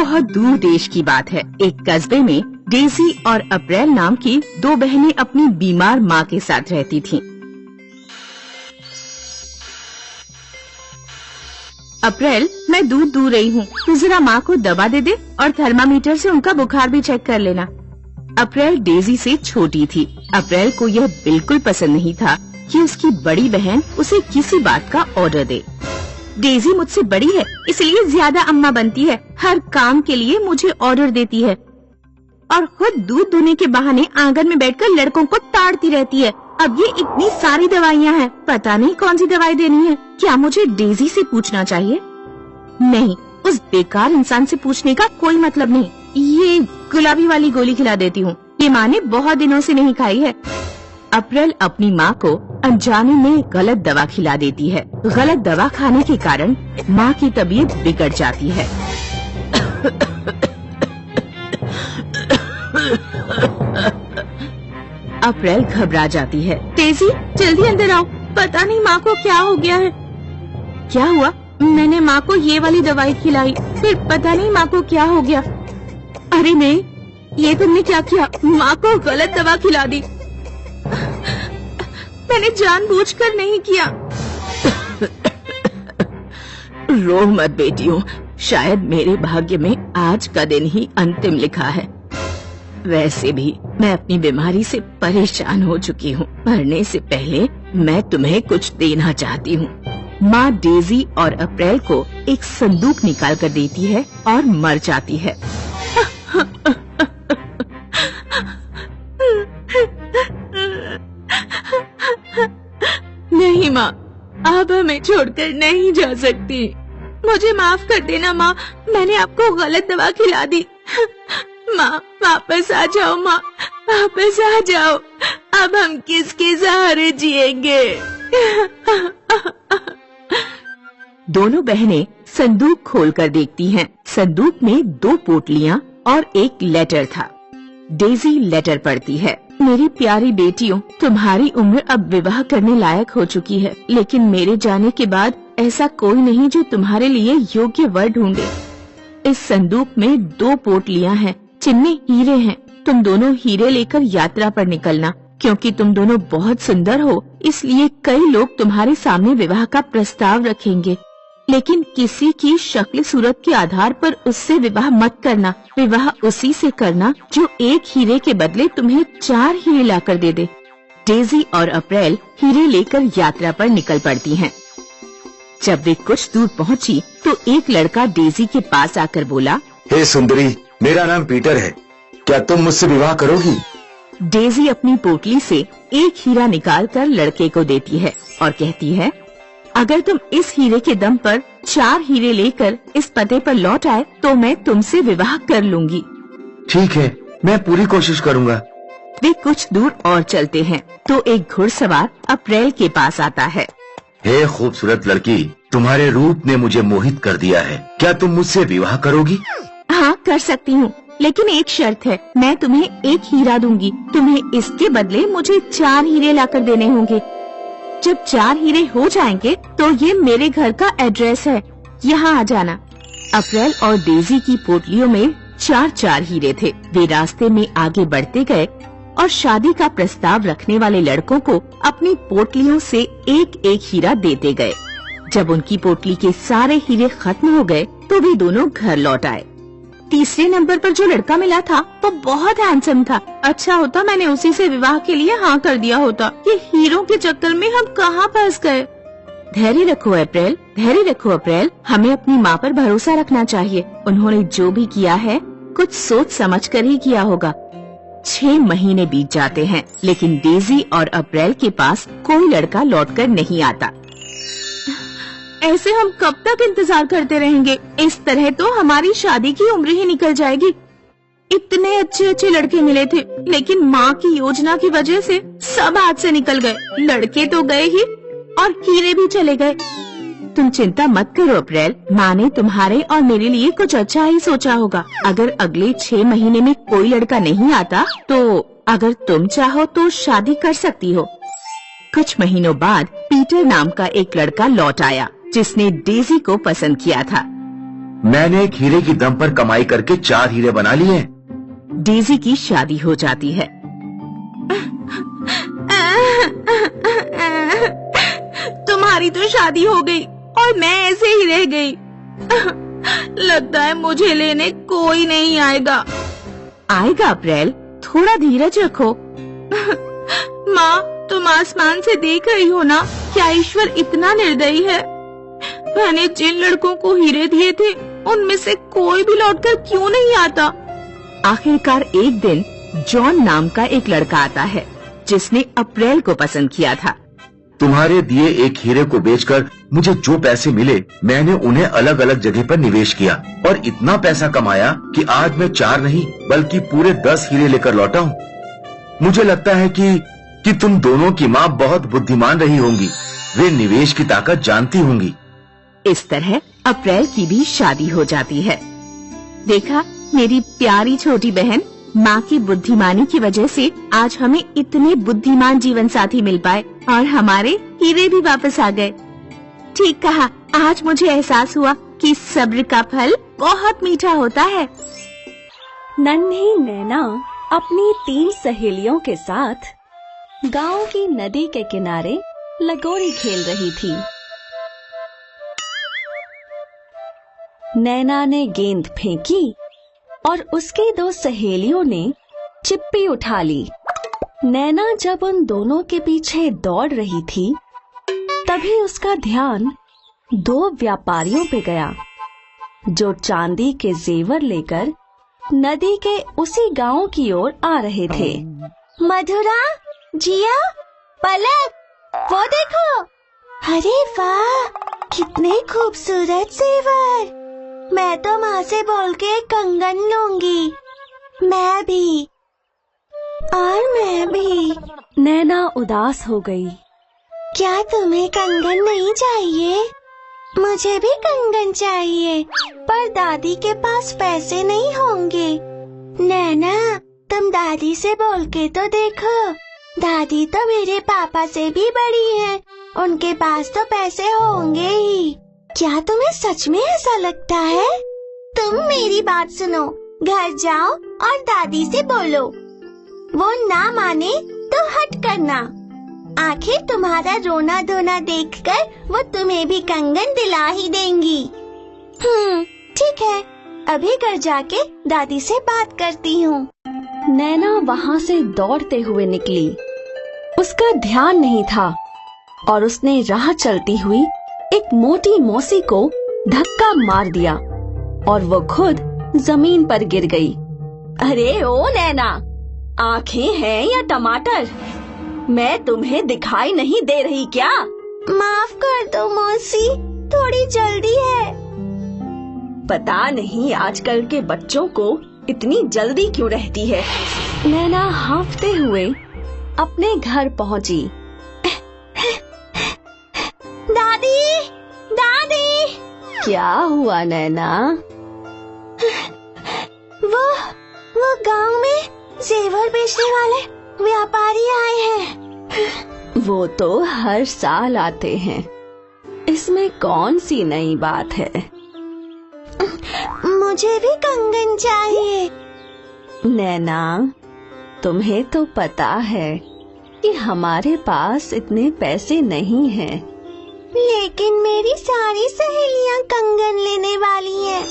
बहुत दूर देश की बात है। एक कस्बे में डेजी और अप्रैल नाम की दो बहनें अपनी बीमार माँ के साथ रहती थीं। अप्रैल, मैं दूध दूह रही हूँ, तू जरा माँ को दवा दे दे और थर्मामीटर से उनका बुखार भी चेक कर लेना। अप्रैल डेजी से छोटी थी। अप्रैल को यह बिल्कुल पसंद नहीं था कि उसकी बड़ी बहन उसे किसी बात का ऑर्डर दे। डेजी मुझसे बड़ी है, इसलिए ज्यादा अम्मा बनती है, हर काम के लिए मुझे ऑर्डर देती है और खुद दूध दूहने के बहाने आंगन में बैठकर लड़कों को ताड़ती रहती है। अब ये इतनी सारी दवाइयाँ हैं, पता नहीं कौन सी दवाई देनी है। क्या मुझे डेजी से पूछना चाहिए? नहीं, उस बेकार इंसान से पूछने का कोई मतलब नहीं। ये गुलाबी वाली गोली खिला देती हूँ, ये माँ ने बहुत दिनों से नहीं खाई है। अप्रैल अपनी माँ को अनजाने में गलत दवा खिला देती है। गलत दवा खाने के कारण माँ की तबीयत बिगड़ जाती है। अप्रैल घबरा जाती है। डेजी, जल्दी अंदर आओ, पता नहीं माँ को क्या हो गया है। क्या हुआ? मैंने माँ को ये वाली दवाई खिलाई, फिर पता नहीं माँ को क्या हो गया। अरे नहीं, ये तुमने क्या किया? माँ को गलत दवा खिला दी। मैंने जानबूझकर नहीं किया। रो मत बेटियों, शायद मेरे भाग्य में आज का दिन ही अंतिम लिखा है। वैसे भी मैं अपनी बीमारी से परेशान हो चुकी हूँ। मरने से पहले मैं तुम्हें कुछ देना चाहती हूँ। माँ डेजी और अप्रैल को एक संदूक निकाल कर देती है और मर जाती है। नहीं माँ, आप हमें छोड़कर नहीं जा सकती। मुझे माफ कर देना माँ, मैंने आपको गलत दवा खिला दी। माँ, वापस आ जाओ माँ, वापस आ जाओ। अब हम किसके सहारे जिएंगे? दोनों बहनें संदूक खोलकर देखती हैं। संदूक में 2 पोटलियाँ और एक लेटर था। डेजी लेटर पढ़ती है। मेरी प्यारी बेटियों, तुम्हारी उम्र अब विवाह करने लायक हो चुकी है, लेकिन मेरे जाने के बाद ऐसा कोई नहीं जो तुम्हारे लिए योग्य वर ढूंढे। इस संदूक में 2 पोटलियाँ हैं, जिनमें हीरे हैं। तुम दोनों हीरे लेकर यात्रा पर निकलना। क्योंकि तुम दोनों बहुत सुंदर हो, इसलिए कई लोग तुम्हारे सामने विवाह का प्रस्ताव रखेंगे, लेकिन किसी की शक्ल सूरत के आधार पर उससे विवाह मत करना। विवाह उसी से करना जो एक हीरे के बदले तुम्हें 4 हीरे लाकर दे दे। डेजी और अप्रैल हीरे लेकर यात्रा पर निकल पड़ती हैं। जब वे कुछ दूर पहुंची तो एक लड़का डेजी के पास आकर बोला, हे सुंदरी, मेरा नाम पीटर है, क्या तुम मुझसे विवाह करोगी? डेजी अपनी पोटली से एक हीरा निकालकर लड़के को देती है और कहती है, अगर तुम इस हीरे के दम पर 4 हीरे लेकर इस पते पर लौट आए तो मैं तुमसे विवाह कर लूंगी। ठीक है, मैं पूरी कोशिश करूँगा। वे कुछ दूर और चलते हैं तो एक घुड़सवार अप्रैल के पास आता है। हे खूबसूरत लड़की, तुम्हारे रूप ने मुझे मोहित कर दिया है, क्या तुम मुझसे विवाह करोगी? हाँ, कर सकती हूँ, लेकिन एक शर्त है, मैं तुम्हें एक हीरा दूंगी। तुम्हें इसके बदले मुझे 4 हीरे लाकर देने होंगे। जब 4 हीरे हो जाएंगे तो ये मेरे घर का एड्रेस है, यहाँ आ जाना। अप्रैल और डेजी की पोटलियों में 4 हीरे थे। वे रास्ते में आगे बढ़ते गए और शादी का प्रस्ताव रखने वाले लड़कों को अपनी पोटलियों से एक एक हीरा देते गए। जब उनकी पोटली के सारे हीरे खत्म हो गए तो वे दोनों घर लौट आए। तीसरे नंबर पर जो लड़का मिला था वो बहुत हैंडसम था। अच्छा होता मैंने उसी से विवाह के लिए हाँ कर दिया होता। ये हीरों के चक्कर में हम कहाँ फंस गए। धैर्य रखो अप्रैल, धैर्य रखो अप्रैल, हमें अपनी माँ पर भरोसा रखना चाहिए। उन्होंने जो भी किया है कुछ सोच समझ कर ही किया होगा। 6 महीने बीत जाते हैं, लेकिन डेजी और अप्रैल के पास कोई लड़का लौटकर नहीं आता। ऐसे हम कब तक इंतजार करते रहेंगे? इस तरह तो हमारी शादी की उम्र ही निकल जाएगी। इतने अच्छे अच्छे लड़के मिले थे, लेकिन माँ की योजना की वजह से सब हाथ से निकल गए। लड़के तो गए ही और हीरे भी चले गए। तुम चिंता मत करो अप्रैल, माँ ने तुम्हारे और मेरे लिए कुछ अच्छा ही सोचा होगा। अगर अगले 6 महीने में कोई लड़का नहीं आता तो अगर तुम चाहो तो शादी कर सकती हो। कुछ महीनों बाद पीटर नाम का एक लड़का लौट आया जिसने डेजी को पसंद किया था। मैंने एक हीरे की दम पर कमाई करके 4 हीरे बना लिए। डेजी की शादी हो जाती है। तुम्हारी तो शादी हो गई और मैं ऐसे ही रह गई। लगता है मुझे लेने कोई नहीं आएगा। आएगा अप्रैल, थोड़ा धीरज रखो। माँ, तुम आसमान से देख रही हो ना, क्या ईश्वर इतना निर्दयी है? मैंने जिन लड़कों को हीरे दिए थे उनमें से कोई भी लौटकर क्यों नहीं आता? आखिरकार एक दिन जॉन नाम का एक लड़का आता है जिसने अप्रैल को पसंद किया था। तुम्हारे दिए एक हीरे को बेचकर मुझे जो पैसे मिले, मैंने उन्हें अलग अलग जगह पर निवेश किया और इतना पैसा कमाया कि आज मैं 4 नहीं बल्कि पूरे 10 हीरे लेकर लौटा हूँ। मुझे लगता है कि तुम दोनों की माँ बहुत बुद्धिमान रही होंगी। वे निवेश की ताकत जानती होंगी। इस तरह अप्रैल की भी शादी हो जाती है। देखा, मेरी प्यारी छोटी बहन, माँ की बुद्धिमानी की वजह से आज हमें इतने बुद्धिमान जीवन साथी मिल पाए और हमारे हीरे भी वापस आ गए। ठीक कहा, आज मुझे एहसास हुआ कि सब्र का फल बहुत मीठा होता है। नन्ही नैना अपनी 3 सहेलियों के साथ गांव की नदी के किनारे लगोरी खेल रही थी। नैना ने गेंद फेंकी और उसकी 2 सहेलियों ने चिप्पी उठा ली। नैना जब उन दोनों के पीछे दौड़ रही थी, तभी उसका ध्यान 2 व्यापारियों पे गया जो चांदी के जेवर लेकर नदी के उसी गांव की ओर आ रहे थे। मधुरा, जिया, पलक, वो देखो। अरे वाह, कितने खूबसूरत जेवर। मैं तो माँ से बोल के कंगन लूंगी। मैं भी, और मैं भी। नैना उदास हो गई। क्या तुम्हें कंगन नहीं चाहिए? मुझे भी कंगन चाहिए, पर दादी के पास पैसे नहीं होंगे। नैना, तुम दादी से बोल के तो देखो। दादी तो मेरे पापा से भी बड़ी है, उनके पास तो पैसे होंगे ही। क्या तुम्हें सच में ऐसा लगता है? तुम मेरी बात सुनो, घर जाओ और दादी से बोलो। वो ना माने तो हट करना। आखिर तुम्हारा रोना धोना देखकर वो तुम्हें भी कंगन दिला ही देंगी। ठीक है, अभी घर जाके दादी से बात करती हूँ। नैना वहाँ से दौड़ते हुए निकली। उसका ध्यान नहीं था और उसने राह चलती हुई एक मोटी मौसी को धक्का मार दिया और वो खुद जमीन पर गिर गई। अरे ओ नैना, आंखें हैं या टमाटर? मैं तुम्हें दिखाई नहीं दे रही क्या? माफ कर दो मौसी, थोड़ी जल्दी है। पता नहीं आजकल के बच्चों को इतनी जल्दी क्यों रहती है। नैना हांफते हुए अपने घर पहुंची। दादी, दादी। क्या हुआ नैना? वो गांव में जेवर बेचने वाले व्यापारी आए हैं। वो तो हर साल आते हैं, इसमें कौन सी नई बात है? मुझे भी कंगन चाहिए। नैना, तुम्हें तो पता है कि हमारे पास इतने पैसे नहीं हैं। लेकिन मेरी सारी सहेलियां कंगन लेने वाली हैं।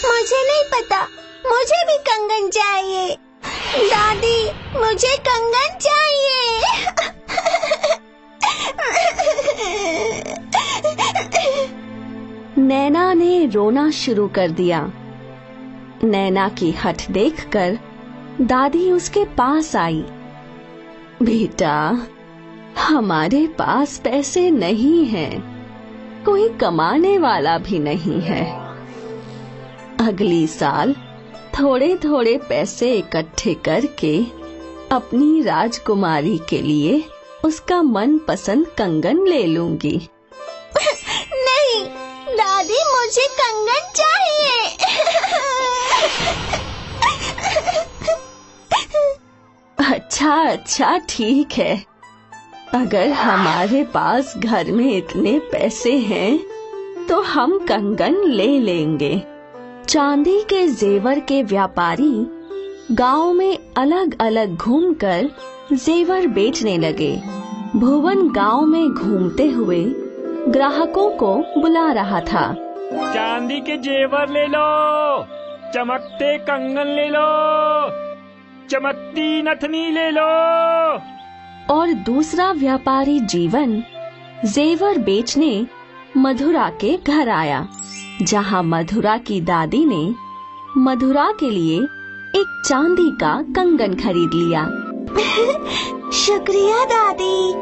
मुझे नहीं पता, मुझे भी कंगन चाहिए। दादी, मुझे कंगन चाहिए। नैना ने रोना शुरू कर दिया। नैना की हठ देखकर दादी उसके पास आई। बेटा, हमारे पास पैसे नहीं हैं, कोई कमाने वाला भी नहीं है। अगली साल थोड़े थोड़े पैसे इकट्ठे करके अपनी राजकुमारी के लिए उसका मनपसंद कंगन ले लूंगी। नहीं दादी, मुझे कंगन चाहिए। अच्छा ठीक है, अगर हमारे पास घर में इतने पैसे हैं तो हम कंगन ले लेंगे। चांदी के जेवर के व्यापारी गांव में अलग अलग घूमकर जेवर बेचने लगे। भुवन गांव में घूमते हुए ग्राहकों को बुला रहा था। चांदी के जेवर ले लो, चमकते कंगन ले लो, चमकती नथनी ले लो। और दूसरा व्यापारी जीवन जेवर बेचने मधुरा के घर आया, जहां मधुरा की दादी ने मधुरा के लिए एक चांदी का कंगन खरीद लिया। शुक्रिया दादी।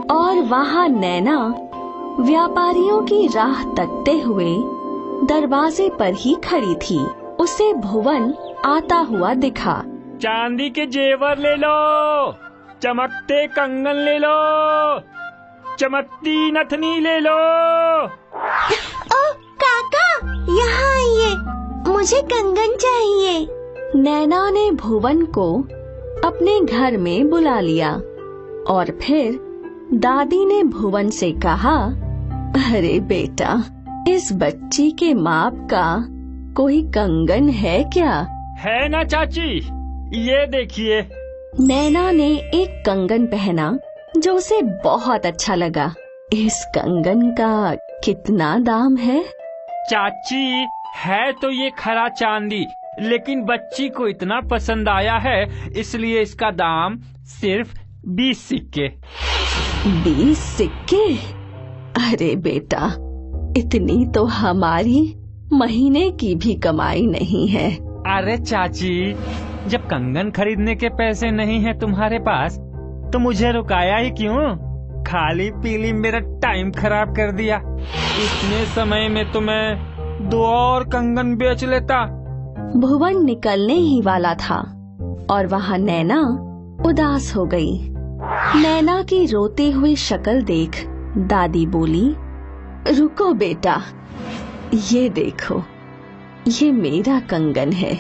और वहां नैना व्यापारियों की राह तकते हुए दरवाजे पर ही खड़ी थी। उसे भुवन आता हुआ दिखा। चांदी के जेवर ले लो, चमकते कंगन ले लो, चमकती नथनी ले लो। ओ काका, यहाँ आइए, मुझे कंगन चाहिए। नैना ने भुवन को अपने घर में बुला लिया और फिर दादी ने भुवन से कहा, अरे बेटा, इस बच्ची के माप का कोई कंगन है क्या? है ना चाची, ये देखिए। नैना ने एक कंगन पहना जो उसे बहुत अच्छा लगा। इस कंगन का कितना दाम है? चाची, है तो ये खरा चांदी, लेकिन बच्ची को इतना पसंद आया है, इसलिए इसका दाम सिर्फ 20 सिक्के। 20 सिक्के? अरे बेटा, इतनी तो हमारी महीने की भी कमाई नहीं है। अरे चाची, जब कंगन खरीदने के पैसे नहीं है तुम्हारे पास, तो मुझे रुकाया ही क्यों? खाली पीली मेरा टाइम खराब कर दिया। इतने समय में तो मैं 2 और कंगन बेच लेता। भुवन निकलने ही वाला था और वहाँ नैना उदास हो गई। नैना की रोती हुई शक्ल देख दादी बोली, रुको बेटा, ये देखो, ये मेरा कंगन है।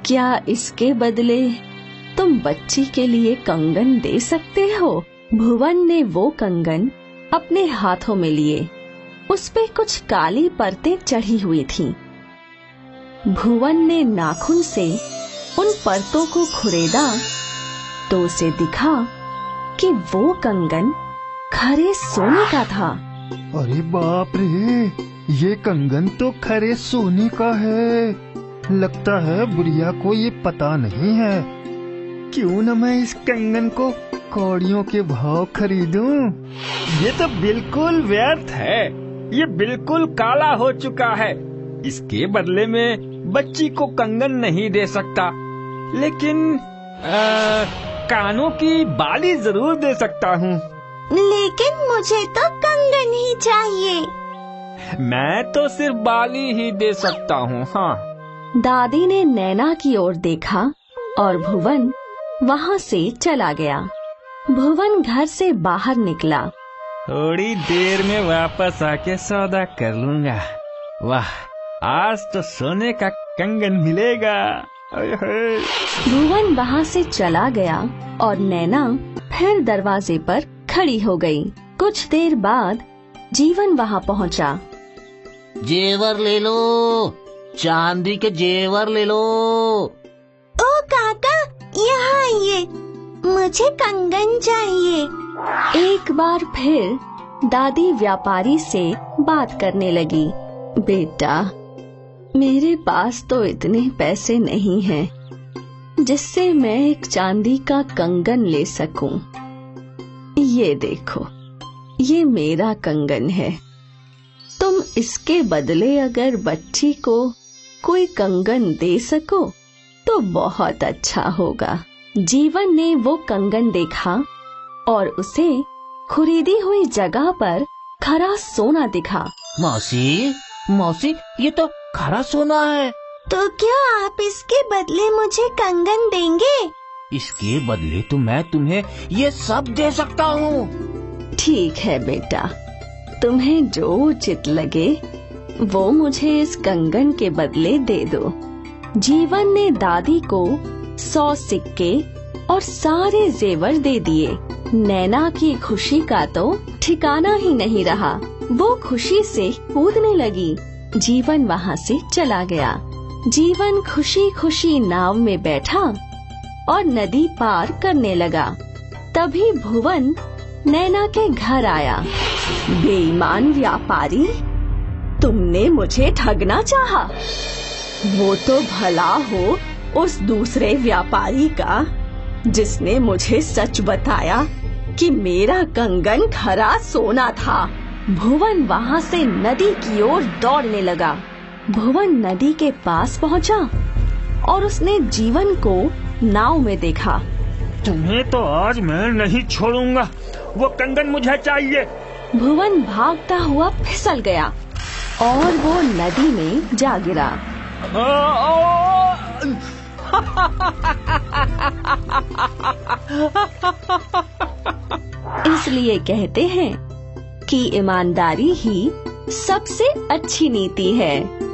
क्या इसके बदले तुम बच्ची के लिए कंगन दे सकते हो? भुवन ने वो कंगन अपने हाथों में लिए। उस पे कुछ काली परतें चढ़ी हुई थीं। भुवन ने नाखून से उन परतों को खुरेदा तो उसे दिखा कि वो कंगन खरे सोने का था। अरे बाप रे, ये कंगन तो खरे सोने का है। लगता है बुढ़िया को ये पता नहीं है। क्यों न मैं इस कंगन को कौड़ियों के भाव खरीदूं? ये तो बिल्कुल व्यर्थ है, ये बिल्कुल काला हो चुका है। इसके बदले में बच्ची को कंगन नहीं दे सकता, लेकिन कानों की बाली जरूर दे सकता हूँ। लेकिन मुझे तो कंगन ही चाहिए। मैं तो सिर्फ बाली ही दे सकता हूँ। हाँ। दादी ने नैना की ओर देखा और भुवन वहाँ से चला गया। भुवन घर से बाहर निकला। थोड़ी देर में वापस आके सौदा कर लूँगा। वाह, आज तो सोने का कंगन मिलेगा। भुवन वहाँ से चला गया और नैना फिर दरवाजे पर खड़ी हो गई। कुछ देर बाद जीवन वहाँ पहुँचा। जेवर ले लो, चांदी के जेवर ले लो। ओ काका, यहाँ आइए, मुझे कंगन चाहिए। एक बार फिर दादी व्यापारी से बात करने लगी। बेटा, मेरे पास तो इतने पैसे नहीं हैं जिससे मैं एक चांदी का कंगन ले सकूं। ये देखो, ये मेरा कंगन है। तुम इसके बदले अगर बच्ची को कोई कंगन दे सको तो बहुत अच्छा होगा। जीवन ने वो कंगन देखा और उसे खरीदी हुई जगह पर खरा सोना दिखा। मौसी, मौसी, ये तो खरा सोना है। तो क्या आप इसके बदले मुझे कंगन देंगे? इसके बदले तो मैं तुम्हें ये सब दे सकता हूँ। ठीक है बेटा, तुम्हें जो उचित लगे वो मुझे इस कंगन के बदले दे दो। जीवन ने दादी को 100 सिक्के और सारे जेवर दे दिए। नैना की खुशी का तो ठिकाना ही नहीं रहा। वो खुशी से कूदने लगी। जीवन वहाँ से चला गया। जीवन खुशी खुशी नाव में बैठा और नदी पार करने लगा। तभी भुवन नैना के घर आया। बेईमान व्यापारी, तुमने मुझे ठगना चाहा। वो तो भला हो उस दूसरे व्यापारी का जिसने मुझे सच बताया कि मेरा कंगन खरा सोना था। भुवन वहाँ से नदी की ओर दौड़ने लगा। भुवन नदी के पास पहुँचा और उसने जीवन को नाव में देखा। तुम्हें तो आज मैं नहीं छोड़ूंगा, वो कंगन मुझे चाहिए। भुवन भागता हुआ फिसल गया और वो नदी में जा गिरा। इसलिए कहते हैं कि ईमानदारी ही सबसे अच्छी नीति है।